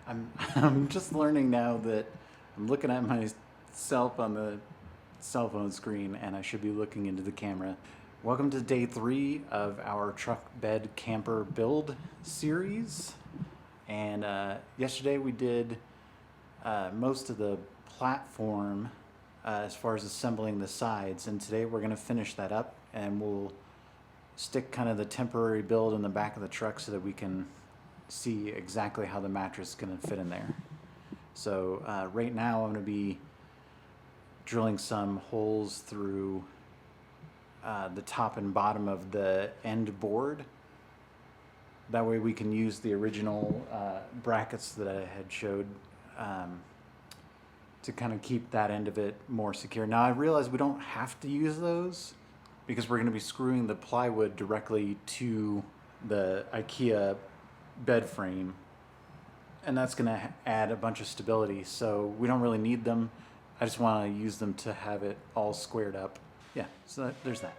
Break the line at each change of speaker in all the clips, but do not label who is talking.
I'm just learning now that I'm looking at myself on the cell phone screen and I should be looking into the camera. Welcome to day 3 of our truck bed camper build series. And yesterday we did most of the platform as far as assembling the sides, and today we're going to finish that up and we'll stick kind of the temporary build in the back of the truck so that we can see exactly how the mattress is going to fit in there. So right now I'm going to be drilling some holes through the top and bottom of the end board. That way we can use the original brackets that I had showed to kind of keep that end of it more secure. Now I realize we don't have to use those because we're going to be screwing the plywood directly to the IKEA bed frame, and that's going to add a bunch of stability, so we don't really need them. I just want to use them to have it all squared up. Yeah, so there's that.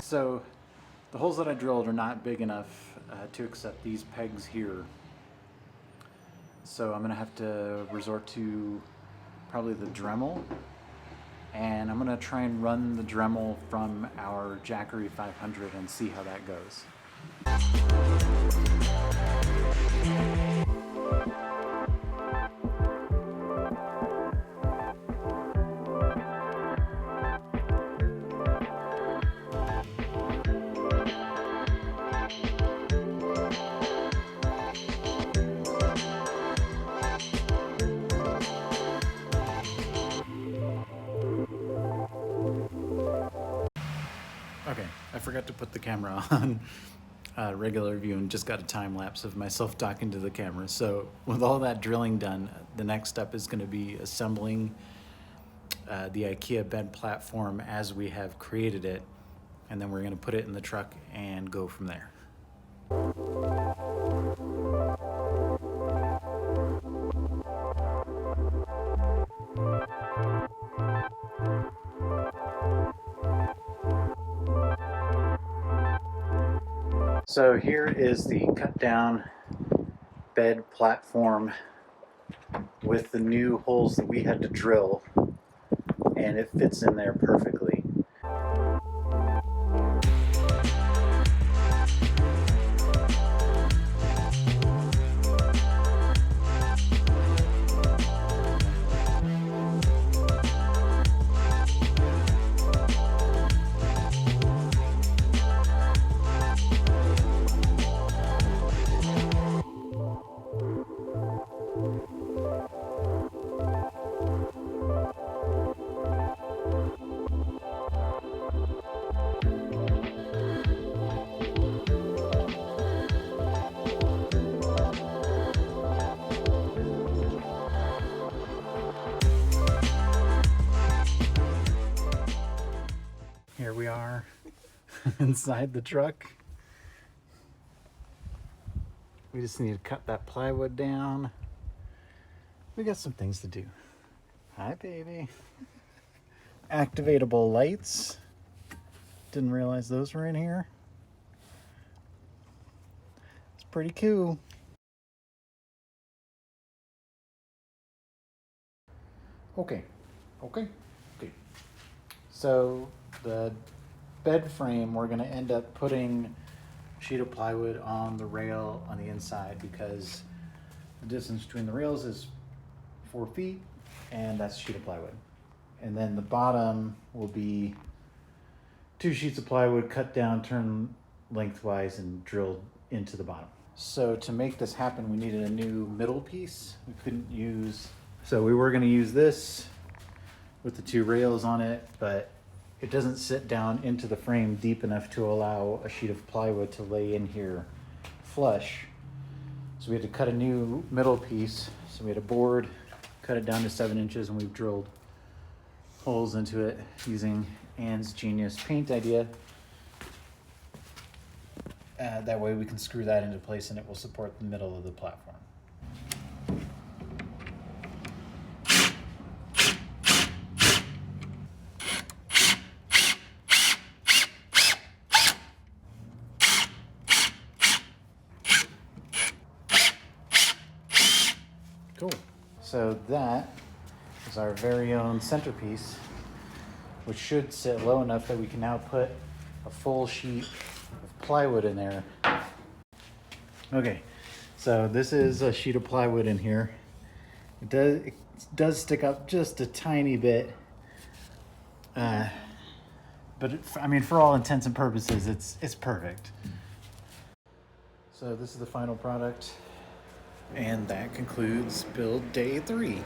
So the holes that I drilled are not big enough to accept these pegs here. So I'm going to have to resort to probably the Dremel. And I'm going to try and run the Dremel from our Jackery 500 and see how that goes. Okay, I forgot to put the camera on regular view and just got a time lapse of myself talking to the camera. So with all that drilling done, the next step is going to be assembling the IKEA bed platform as we have created it, and then we're going to put it in the truck and go from there. So here is the cut down bed platform with the new holes that we had to drill, and it fits in there perfectly. Here we are inside the truck. We just need to cut that plywood down. We got some things to do. Hi, baby. Activatable lights. Didn't realize those were in here. It's pretty cool. Okay. So the bed frame, we're going to end up putting a sheet of plywood on the rail on the inside because the distance between the rails is 4 feet, and that's a sheet of plywood. And then the bottom will be 2 sheets of plywood cut down, turned lengthwise, and drilled into the bottom. So to make this happen, we needed a new middle piece. We couldn't use, so we were gonna use this with the two rails on it, but it doesn't sit down into the frame deep enough to allow a sheet of plywood to lay in here flush. So we had to cut a new middle piece. So we had a board, cut it down to 7 inches, and we've drilled holes into it using Ann's genius paint idea. That way we can screw that into place and it will support the middle of the platform. Cool. So that is our very own centerpiece, which should sit low enough that we can now put a full sheet of plywood in there. Okay, so this is a sheet of plywood in here. It does stick up just a tiny bit, but I mean, for all intents and purposes, it's perfect. So this is the final product, and that concludes build day 3.